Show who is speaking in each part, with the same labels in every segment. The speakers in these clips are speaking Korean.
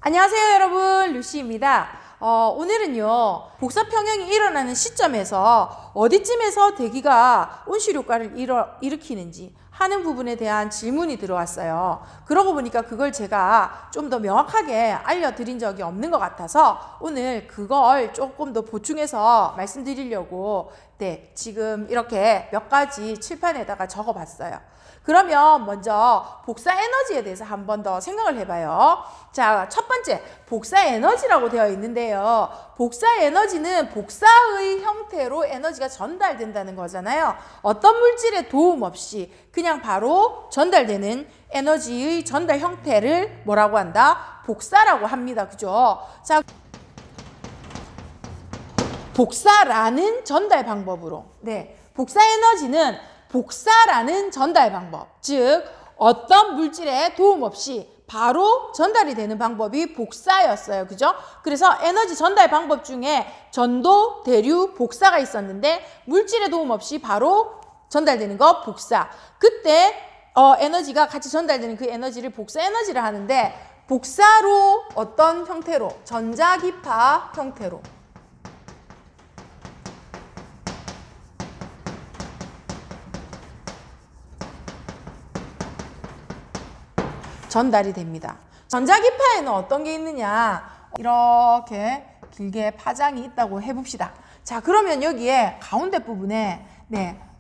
Speaker 1: 안녕하세요 여러분, 루시입니다. 오늘은요 복사평형이 일어나는 시점에서 어디쯤에서 대기가 온실효과를 일으키는지 하는 부분에 대한 질문이 들어왔어요. 그러고 보니까 그걸 제가 좀 더 명확하게 알려드린 적이 없는 것 같아서 오늘 그걸 조금 더 보충해서 말씀드리려고 지금 이렇게 몇 가지 칠판에다가 적어봤어요. 그러면 먼저 복사 에너지에 대해서 한 번 더 생각을 해봐요. 자, 첫 번째 복사 에너지라고 되어 있는데요. 복사 에너지는 복사의 형태로 에너지가 전달된다는 거잖아요. 어떤 물질의 도움 없이 그냥 바로 전달되는 에너지의 전달 형태를 뭐라고 한다? 복사라고 합니다. 그죠? 자, 복사라는 전달 방법으로. 복사 에너지는 복사라는 전달 방법, 즉 어떤 물질에 도움 없이 바로 전달이 되는 방법이 복사였어요. 그죠? 그래서 에너지 전달 방법 중에 전도, 대류, 복사가 있었는데 물질에 도움 없이 바로 전달되는 거 복사. 그때 에너지가 같이 전달되는 그 에너지를 복사 에너지를 하는데 복사로 어떤 형태로? 전자기파 형태로. 전달이 됩니다. 전자기파에는 어떤 게 있느냐? 이렇게 길게 파장이 있다고 해봅시다. 자, 그러면 여기에 가운데 부분에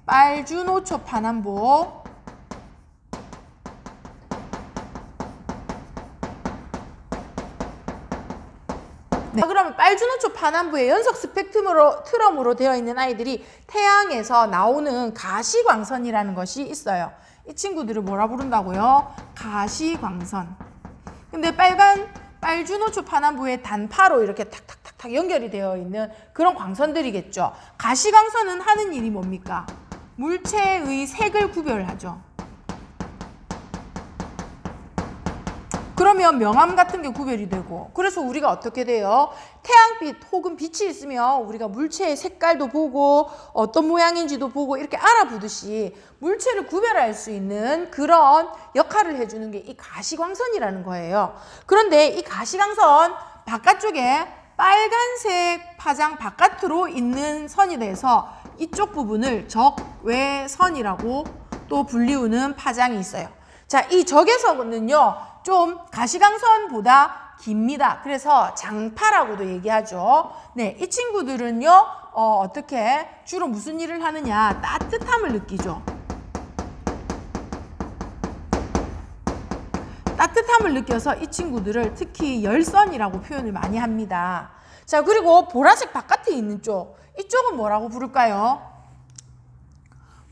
Speaker 1: 빨주노초 파남보 그러면 빨주노초 파남보의 연속 스펙트럼으로 되어 있는 아이들이 태양에서 나오는 가시광선이라는 것이 있어요. 이 친구들을 뭐라 부른다고요? 가시광선. 근데 빨주노초 파남보의 단파로 이렇게 탁탁탁탁 연결이 되어 있는 그런 광선들이겠죠. 가시광선은 하는 일이 뭡니까? 물체의 색을 구별하죠. 그러면 명암 같은 게 구별이 되고, 그래서 우리가 어떻게 돼요? 태양빛 혹은 빛이 있으면 우리가 물체의 색깔도 보고 어떤 모양인지도 보고 이렇게 알아보듯이 물체를 구별할 수 있는 그런 역할을 해주는 게 이 가시광선이라는 거예요. 그런데 이 가시광선 바깥쪽에 빨간색 파장 바깥으로 있는 선이 돼서 이쪽 부분을 적외선이라고 또 불리우는 파장이 있어요. 자, 이 적외선은요 좀 가시광선보다 깁니다. 그래서 장파라고도 얘기하죠. 이 친구들은요 어떻게 주로 무슨 일을 하느냐? 따뜻함을 느끼죠. 따뜻함을 느껴서 이 친구들을 특히 열선이라고 표현을 많이 합니다. 자, 그리고 보라색 바깥에 있는 쪽, 이쪽은 뭐라고 부를까요?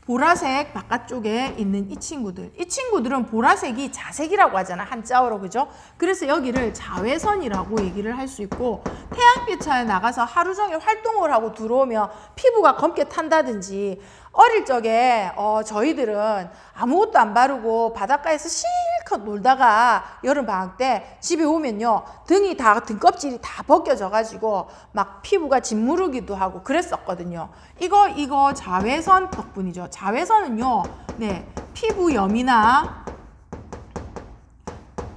Speaker 1: 보라색 바깥쪽에 있는 이 친구들은 보라색이 자색이라고 하잖아, 한자어로. 그죠? 그래서 여기를 자외선이라고 얘기를 할 수 있고, 태양빛에 나가서 하루 종일 활동을 하고 들어오면 피부가 검게 탄다든지, 어릴 적에 저희들은 아무것도 안 바르고 바닷가에서 실컷 놀다가 여름방학 때 집에 오면요 등껍질이 다 벗겨져 가지고 막 피부가 짓무르기도 하고 그랬었거든요. 이거 자외선 덕분이죠. 자외선은요 피부염이나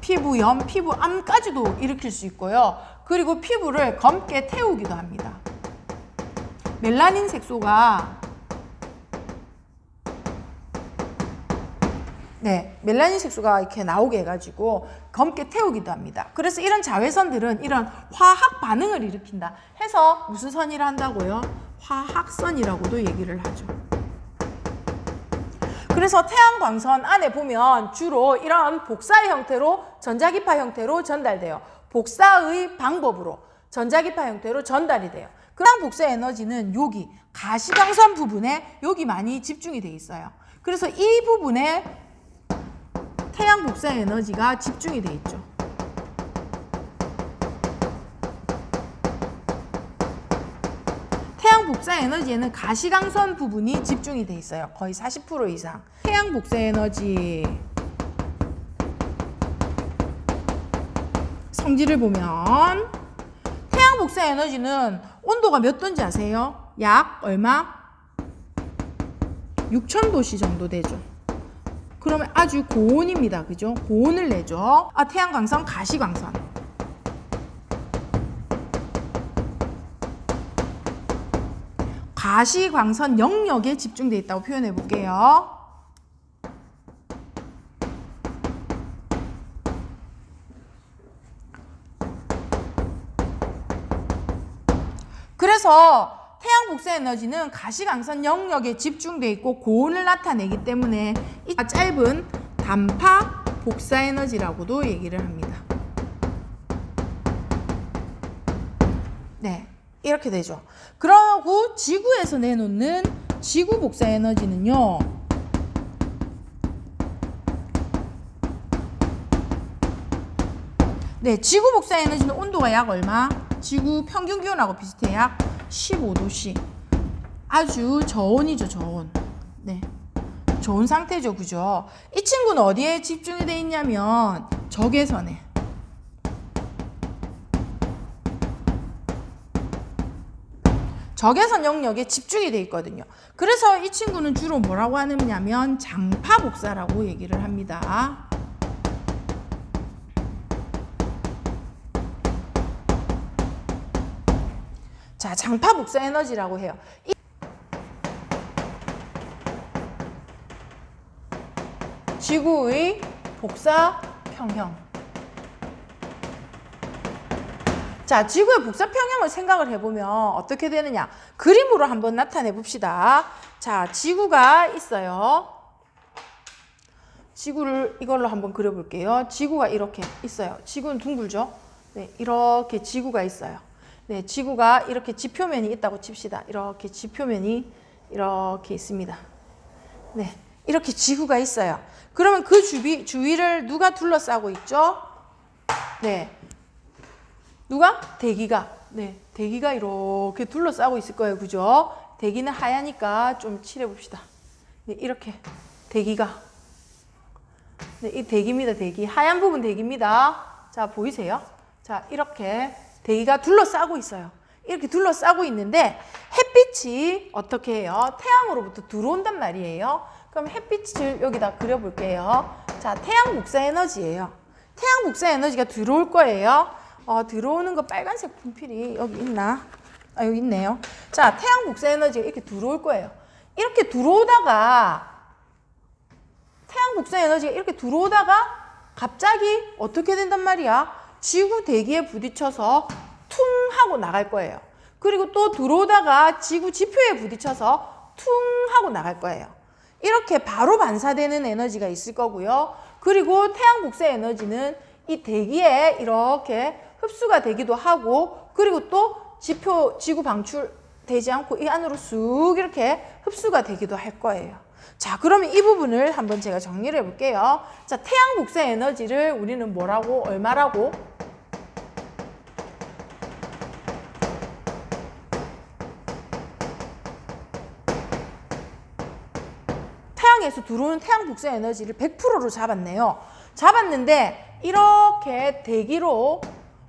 Speaker 1: 피부염, 피부암까지도 일으킬 수 있고요. 그리고 피부를 검게 태우기도 합니다. 멜라닌 색소가 멜라닌 색소가 이렇게 나오게 해가지고 검게 태우기도 합니다. 그래서 이런 자외선들은 이런 화학 반응을 일으킨다 해서 무슨 선이라 한다고요? 화학선이라고도 얘기를 하죠. 그래서 태양광선 안에 보면 주로 이런 복사의 형태로, 전자기파 형태로 전달돼요. 복사의 방법으로 전자기파 형태로 전달이 돼요. 그런 복사 에너지는 여기 가시광선 부분에 여기 많이 집중이 돼 있어요. 그래서 이 부분에 태양 복사 에너지가 집중이 돼 있죠. 태양 복사 에너지에는 가시광선 부분이 집중이 돼 있어요. 거의 40% 이상. 태양 복사 에너지 성질을 보면 태양 복사 에너지는 온도가 몇 도인지 아세요? 약 얼마? 6000도씨 정도 되죠. 그러면 아주 고온입니다. 그죠? 고온을 내죠. 태양광선, 가시광선. 가시광선 영역에 집중되어 있다고 표현해 볼게요. 그래서 태양 복사 에너지는 가시광선 영역에 집중되어 있고 고온을 나타내기 때문에 이 짧은 단파 복사 에너지라고도 얘기를 합니다. 네, 이렇게 되죠. 그러고 지구에서 내놓는 지구 복사 에너지는요. 네, 지구 복사 에너지는 온도가 약 얼마? 지구 평균 기온하고 비슷해. 약 15도씨. 아주 저온이죠, 저온. 네, 저온 상태죠, 그죠? 이 친구는 어디에 집중이 돼 있냐면 적외선에. 적외선 영역에 집중이 돼 있거든요. 그래서 이 친구는 주로 뭐라고 하느냐면 장파 복사라고 얘기를 합니다. 자, 장파 복사 에너지라고 해요. 지구의 복사 평형. 자, 지구의 복사 평형을 생각을 해보면 어떻게 되느냐. 그림으로 한번 나타내 봅시다. 자, 지구가 있어요. 지구를 이걸로 한번 그려볼게요. 지구가 이렇게 있어요. 지구는 둥글죠? 네, 이렇게 지구가 있어요. 네, 지구가 이렇게 지표면이 있다고 칩시다. 이렇게 지표면이 이렇게 있습니다. 네, 이렇게 지구가 있어요. 그러면 그 주위를 누가 둘러싸고 있죠? 네, 누가? 대기가. 네, 대기가 이렇게 둘러싸고 있을 거예요. 그죠? 대기는 하얘니까 좀 칠해봅시다. 네, 이렇게 대기가. 네, 이 대기입니다. 대기. 하얀 부분 대기입니다. 자, 보이세요? 자, 이렇게 대기가 둘러싸고 있어요. 이렇게 둘러싸고 있는데 햇빛이 어떻게 해요? 태양으로부터 들어온단 말이에요. 그럼 햇빛을 여기다 그려볼게요. 자, 태양 복사 에너지예요. 태양 복사 에너지가 들어올 거예요. 들어오는 거 빨간색 분필이 여기 있나? 아, 여기 있네요. 자, 태양 복사 에너지가 이렇게 들어올 거예요. 이렇게 들어오다가 태양 복사 에너지가 이렇게 들어오다가 갑자기 어떻게 된단 말이야? 지구 대기에 부딪혀서 퉁 하고 나갈 거예요. 그리고 또 들어오다가 지구 지표에 부딪혀서 퉁 하고 나갈 거예요. 이렇게 바로 반사되는 에너지가 있을 거고요. 그리고 태양 복사 에너지는 이 대기에 이렇게 흡수가 되기도 하고, 그리고 또 지구 방출되지 않고 이 안으로 쑥 이렇게 흡수가 되기도 할 거예요. 자, 그러면 이 부분을 한번 제가 정리를 해볼게요. 자, 태양 복사 에너지를 우리는 뭐라고, 얼마라고? 태양에서 들어오는 태양 복사 에너지를 100%로 잡았네요. 잡았는데 이렇게 대기로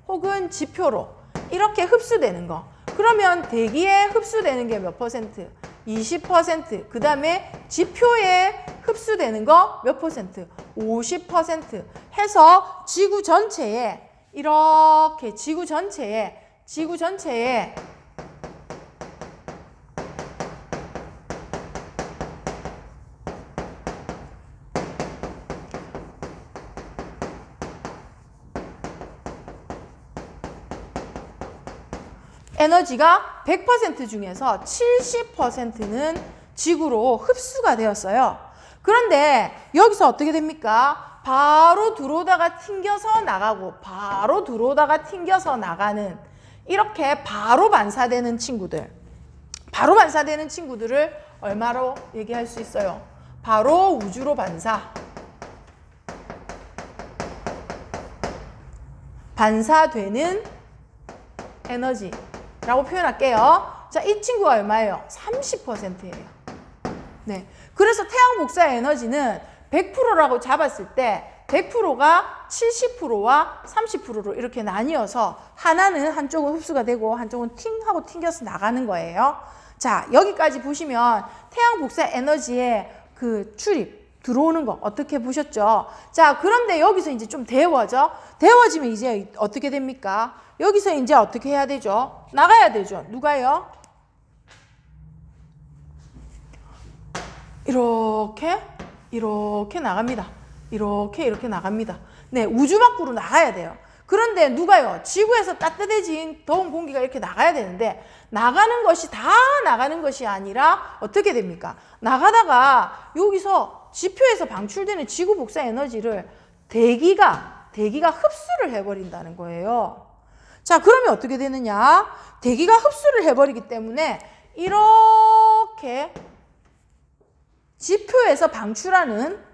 Speaker 1: 혹은 지표로 이렇게 흡수되는 거. 그러면 대기에 흡수되는 게 몇 퍼센트? 20%. 그 다음에 지표에 흡수되는 거 몇 퍼센트? 50% 해서 지구 전체에 이렇게 지구 전체에 에너지가 100% 중에서 70%는 지구로 흡수가 되었어요. 그런데 여기서 어떻게 됩니까? 바로 들어오다가 튕겨서 나가고 바로 들어오다가 튕겨서 나가는 이렇게 바로 반사되는 친구들. 바로 반사되는 친구들을 얼마로 얘기할 수 있어요? 바로 우주로 반사. 반사되는 에너지. 라고 표현할게요. 자, 이 친구가 얼마예요? 30%예요. 네. 그래서 태양 복사 에너지는 100%라고 잡았을 때 100%가 70%와 30%로 이렇게 나뉘어서 하나는 한쪽은 흡수가 되고 한쪽은 팅 하고 튕겨서 나가는 거예요. 자, 여기까지 보시면 태양 복사 에너지의 그 출입, 들어오는 거 어떻게 보셨죠? 자, 그런데 여기서 이제 좀 데워져. 데워지면 이제 어떻게 됩니까? 여기서 이제 어떻게 해야 되죠? 나가야 되죠. 누가요? 이렇게 나갑니다. 이렇게 나갑니다. 네, 우주 밖으로 나가야 돼요. 그런데 누가요? 지구에서 따뜻해진 더운 공기가 이렇게 나가야 되는데 나가는 것이 다 나가는 것이 아니라 어떻게 됩니까? 나가다가 여기서 지표에서 방출되는 지구 복사 에너지를 대기가 흡수를 해버린다는 거예요. 자, 그러면 어떻게 되느냐? 대기가 흡수를 해버리기 때문에 이렇게 지표에서 방출하는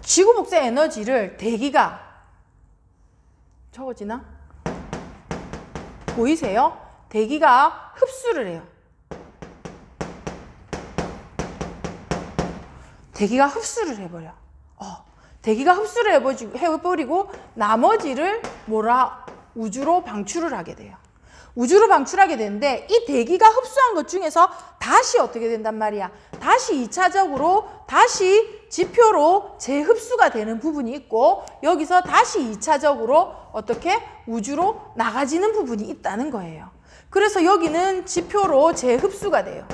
Speaker 1: 지구 복사 에너지를 대기가 적어지나? 보이세요? 대기가 흡수를 해요. 대기가 흡수를 해버려. 대기가 흡수를 해버리고 나머지를 우주로 방출을 하게 돼요. 우주로 방출하게 되는데 이 대기가 흡수한 것 중에서 다시 어떻게 된단 말이야? 다시 2차적으로 다시 지표로 재흡수가 되는 부분이 있고 여기서 다시 2차적으로 어떻게? 우주로 나가지는 부분이 있다는 거예요. 그래서 여기는 지표로 재흡수가 돼요.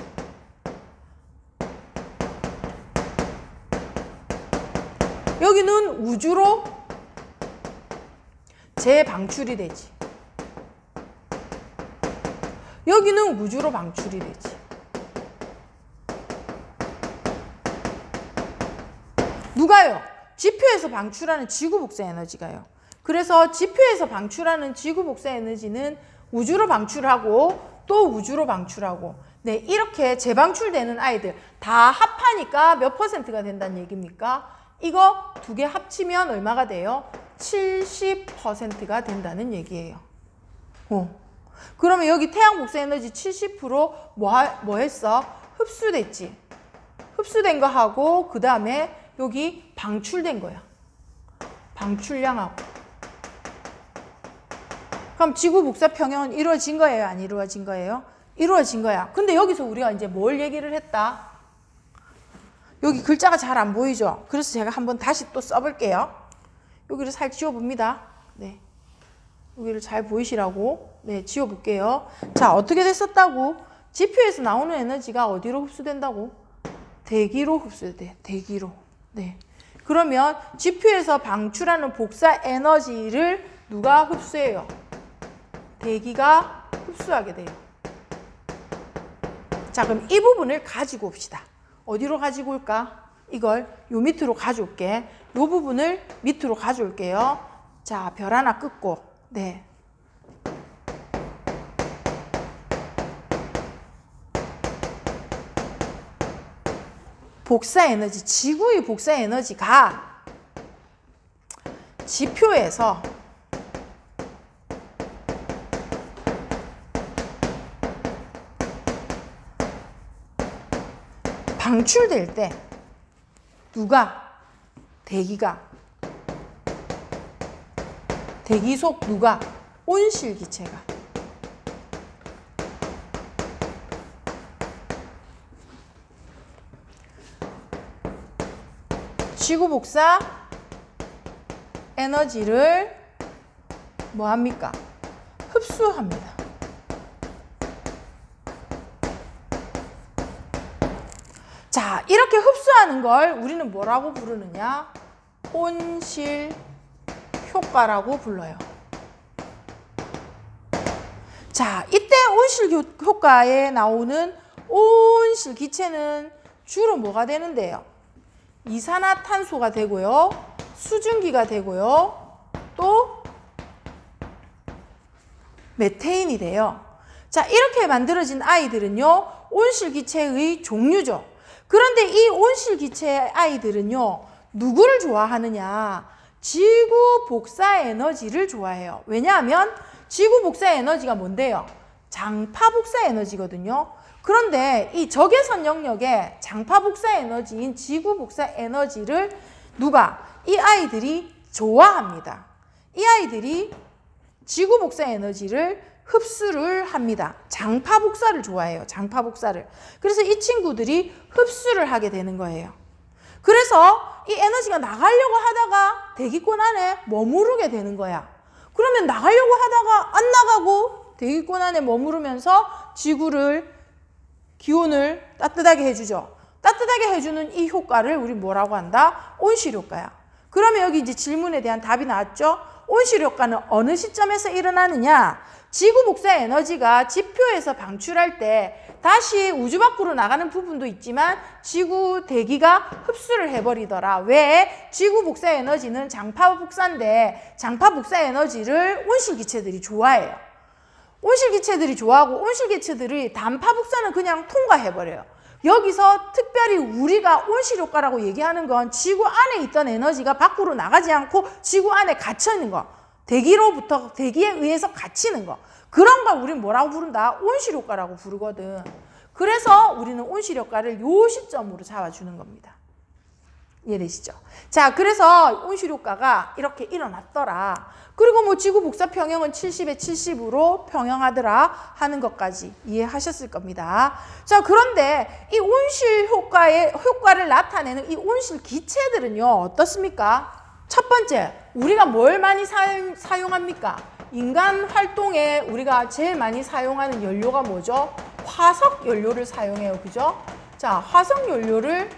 Speaker 1: 여기는 우주로 재방출이 되지. 여기는 우주로 방출이 되지. 누가요? 지표에서 방출하는 지구 복사 에너지가요. 그래서 지표에서 방출하는 지구 복사 에너지는 우주로 방출하고 또 우주로 방출하고 네, 이렇게 재방출되는 아이들 다 합하니까 몇 %가 된다는 얘기입니까? 이거 두 개 합치면 얼마가 돼요? 70%가 된다는 얘기예요. 그러면 여기 태양 복사 에너지 70% 뭐 했어? 흡수됐지. 흡수된 거 하고 그 다음에 여기 방출된 거야. 방출량하고. 그럼 지구 복사 평형은 이루어진 거예요? 안 이루어진 거예요? 이루어진 거야. 근데 여기서 우리가 이제 뭘 얘기를 했다? 여기 글자가 잘 안 보이죠? 그래서 제가 한번 다시 또 써볼게요. 여기를 살 지워봅니다. 네. 여기를 잘 보이시라고. 네, 지워볼게요. 자, 어떻게 됐었다고? 지표에서 나오는 에너지가 어디로 흡수된다고? 대기로 흡수돼. 대기로. 네. 그러면 지표에서 방출하는 복사 에너지를 누가 흡수해요? 대기가 흡수하게 돼요. 자, 그럼 이 부분을 가지고 옵시다. 어디로 가지고 올까? 이걸 요 밑으로 가져올게. 요 부분을 밑으로 가져올게요. 자, 별 하나 끊고. 네. 복사 에너지, 지구의 복사 에너지가 지표에서 방출될 때 누가? 대기가. 대기 속 누가? 온실기체가. 지구 복사 에너지를 뭐 합니까? 흡수합니다. 자, 이렇게 흡수하는 걸 우리는 뭐라고 부르느냐? 온실 효과라고 불러요. 자, 이때 온실 효과에 나오는 온실 기체는 주로 뭐가 되는데요? 이산화탄소가 되고요. 수증기가 되고요. 또 메테인이 돼요. 자, 이렇게 만들어진 아이들은요. 온실기체의 종류죠. 그런데 이 온실기체 아이들은요. 누구를 좋아하느냐? 지구 복사 에너지를 좋아해요. 왜냐하면 지구 복사 에너지가 뭔데요? 장파 복사 에너지거든요. 그런데 이 적외선 영역의 장파 복사 에너지인 지구 복사 에너지를 누가? 이 아이들이 좋아합니다. 이 아이들이 지구 복사 에너지를 흡수를 합니다. 장파 복사를 좋아해요. 장파 복사를. 그래서 이 친구들이 흡수를 하게 되는 거예요. 그래서 이 에너지가 나가려고 하다가 대기권 안에 머무르게 되는 거야. 그러면 나가려고 하다가 안 나가고 대기권 안에 머무르면서 지구를 기온을 따뜻하게 해주죠. 따뜻하게 해주는 이 효과를 우리 뭐라고 한다? 온실 효과야. 그러면 여기 이제 질문에 대한 답이 나왔죠? 온실 효과는 어느 시점에서 일어나느냐? 지구 복사 에너지가 지표에서 방출할 때 다시 우주 밖으로 나가는 부분도 있지만 지구 대기가 흡수를 해버리더라. 왜? 지구 복사 에너지는 장파 복사인데 장파 복사 에너지를 온실 기체들이 좋아해요. 온실 기체들이 좋아하고 온실 기체들이 단파 복사는 그냥 통과해버려요. 여기서 특별히 우리가 온실 효과라고 얘기하는 건 지구 안에 있던 에너지가 밖으로 나가지 않고 지구 안에 갇혀 있는 거. 대기로부터 대기에 의해서 갇히는 거. 그런 걸 우리는 뭐라고 부른다? 온실 효과라고 부르거든. 그래서 우리는 온실 효과를 요 시점으로 잡아주는 겁니다. 이해되시죠? 자, 그래서 온실 효과가 이렇게 일어났더라. 그리고 뭐 지구 복사 평형은 70에 70으로 평형하더라 하는 것까지 이해하셨을 겁니다. 자, 그런데 이 온실 효과를 나타내는 이 온실 기체들은요, 어떻습니까? 첫 번째, 우리가 뭘 많이 사용합니까? 인간 활동에 우리가 제일 많이 사용하는 연료가 뭐죠? 화석 연료를 사용해요. 그죠? 자, 화석 연료를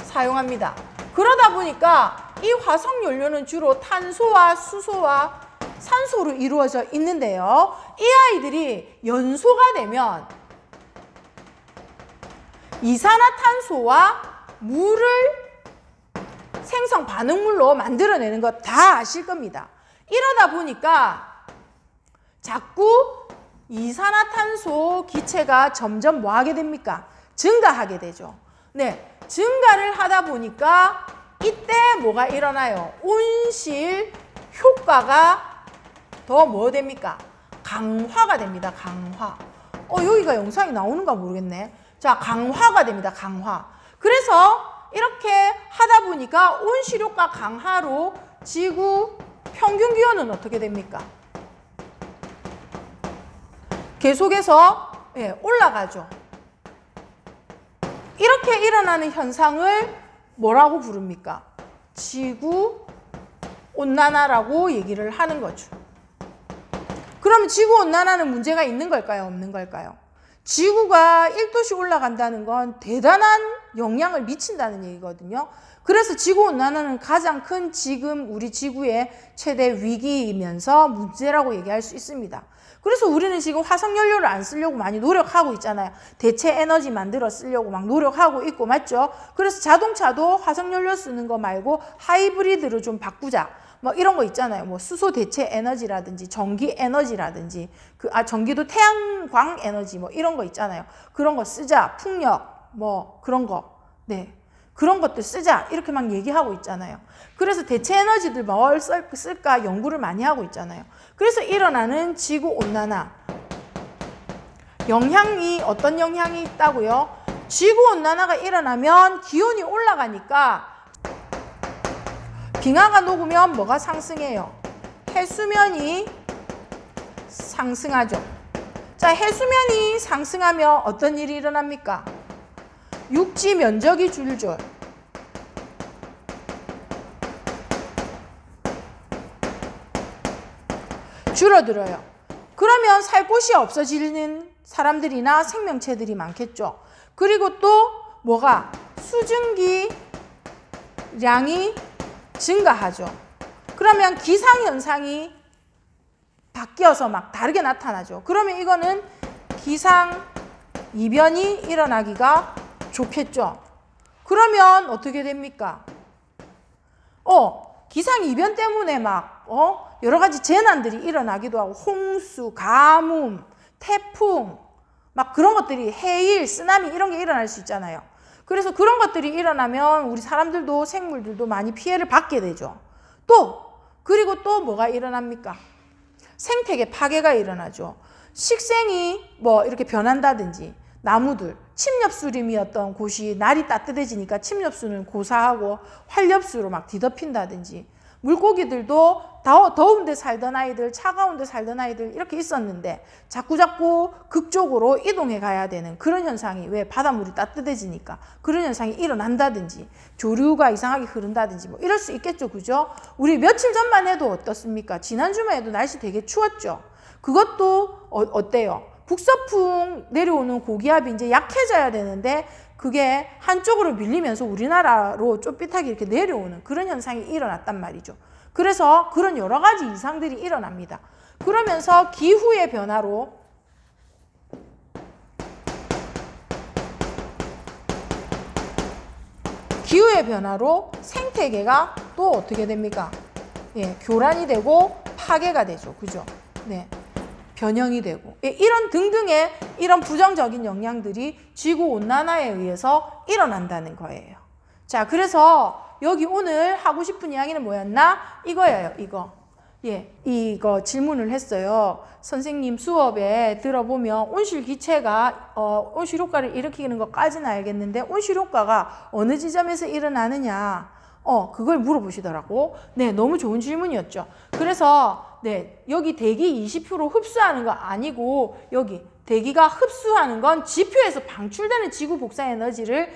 Speaker 1: 사용합니다. 그러다 보니까 이 화석 연료는 주로 탄소와 수소와 산소로 이루어져 있는데요. 이 아이들이 연소가 되면 이산화탄소와 물을 생성 반응물로 만들어내는 거 다 아실 겁니다. 이러다 보니까 자꾸 이산화탄소 기체가 점점 뭐 하게 됩니까? 증가하게 되죠. 네, 증가를 하다 보니까 이때 뭐가 일어나요? 온실 효과가 더 뭐 됩니까? 강화가 됩니다. 강화. 여기가 영상이 나오는가 모르겠네. 자, 강화가 됩니다. 강화. 그래서 이렇게 하다 보니까 온실 효과 강화로 지구 평균 기온은 어떻게 됩니까? 계속해서 올라가죠. 이렇게 일어나는 현상을 뭐라고 부릅니까? 지구온난화라고 얘기를 하는 거죠. 그럼 지구온난화는 문제가 있는 걸까요? 없는 걸까요? 지구가 1도씩 올라간다는 건 대단한 영향을 미친다는 얘기거든요. 그래서 지구온난화는 가장 큰 지금 우리 지구의 최대 위기이면서 문제라고 얘기할 수 있습니다. 그래서 우리는 지금 화석연료를 안 쓰려고 많이 노력하고 있잖아요. 대체 에너지 만들어 쓰려고 막 노력하고 있고, 맞죠? 그래서 자동차도 화석연료 쓰는 거 말고 하이브리드로 좀 바꾸자. 뭐 이런 거 있잖아요. 뭐 수소 대체 에너지라든지 전기 에너지라든지 전기도 태양광 에너지 뭐 이런 거 있잖아요. 그런 거 쓰자. 풍력 뭐 그런 거. 네. 그런 것들 쓰자. 이렇게 막 얘기하고 있잖아요. 그래서 대체 에너지들 뭘 쓸까 연구를 많이 하고 있잖아요. 그래서 일어나는 지구온난화. 영향이 어떤 영향이 있다고요? 지구온난화가 일어나면 기온이 올라가니까 빙하가 녹으면 뭐가 상승해요? 해수면이 상승하죠. 자, 해수면이 상승하면 어떤 일이 일어납니까? 육지 면적이 줄죠. 줄어들어요. 그러면 살 곳이 없어지는 사람들이나 생명체들이 많겠죠. 그리고 또 뭐가? 수증기량이 증가하죠. 그러면 기상현상이 바뀌어서 막 다르게 나타나죠. 그러면 이거는 기상이변이 일어나기가 좋겠죠. 그러면 어떻게 됩니까? 기상이변 때문에 막 여러 가지 재난들이 일어나기도 하고 홍수, 가뭄, 태풍 막 그런 것들이 해일, 쓰나미 이런 게 일어날 수 있잖아요. 그래서 그런 것들이 일어나면 우리 사람들도 생물들도 많이 피해를 받게 되죠. 그리고 또 뭐가 일어납니까? 생태계 파괴가 일어나죠. 식생이 뭐 이렇게 변한다든지 나무들, 침엽수림이었던 곳이 날이 따뜻해지니까 침엽수는 고사하고 활엽수로 막 뒤덮인다든지 물고기들도 더운 데 살던 아이들, 차가운 데 살던 아이들 이렇게 있었는데 자꾸자꾸 극적으로 이동해 가야 되는 그런 현상이, 왜 바닷물이 따뜻해지니까 그런 현상이 일어난다든지 조류가 이상하게 흐른다든지 뭐 이럴 수 있겠죠. 그죠? 우리 며칠 전만 해도 어떻습니까? 지난주만 해도 날씨 되게 추웠죠. 그것도 어때요? 북서풍 내려오는 고기압이 이제 약해져야 되는데 그게 한쪽으로 밀리면서 우리나라로 쫄빗하게 이렇게 내려오는 그런 현상이 일어났단 말이죠. 그래서 그런 여러 가지 이상들이 일어납니다. 그러면서 기후의 변화로 생태계가 또 어떻게 됩니까? 예, 교란이 되고 파괴가 되죠. 그죠? 네. 변형이 되고, 예, 이런 등등의 이런 부정적인 영향들이 지구온난화에 의해서 일어난다는 거예요. 자, 그래서 여기 오늘 하고 싶은 이야기는 뭐였나? 이거예요, 이거. 예, 이거 질문을 했어요. 선생님 수업에 들어보면 온실기체가 온실효과를 일으키는 것까지는 알겠는데 온실효과가 어느 지점에서 일어나느냐, 그걸 물어보시더라고. 네, 너무 좋은 질문이었죠. 그래서 네, 여기 대기 20% 흡수하는 거 아니고 여기 대기가 흡수하는 건 지표에서 방출되는 지구 복사 에너지를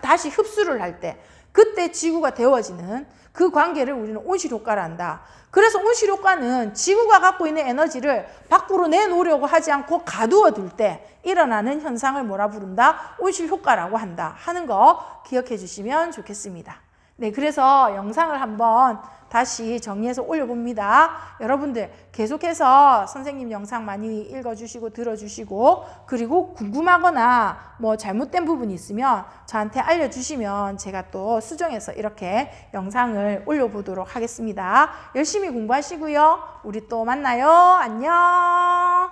Speaker 1: 다시 흡수를 할 때 그때 지구가 데워지는 그 관계를 우리는 온실효과를 한다. 그래서 온실효과는 지구가 갖고 있는 에너지를 밖으로 내놓으려고 하지 않고 가두어 둘 때 일어나는 현상을 뭐라 부른다? 온실효과라고 한다 하는 거 기억해 주시면 좋겠습니다. 네, 그래서 영상을 한번 다시 정리해서 올려봅니다. 여러분들 계속해서 선생님 영상 많이 읽어주시고 들어주시고, 그리고 궁금하거나 뭐 잘못된 부분이 있으면 저한테 알려주시면 제가 또 수정해서 이렇게 영상을 올려보도록 하겠습니다. 열심히 공부하시고요. 우리 또 만나요. 안녕.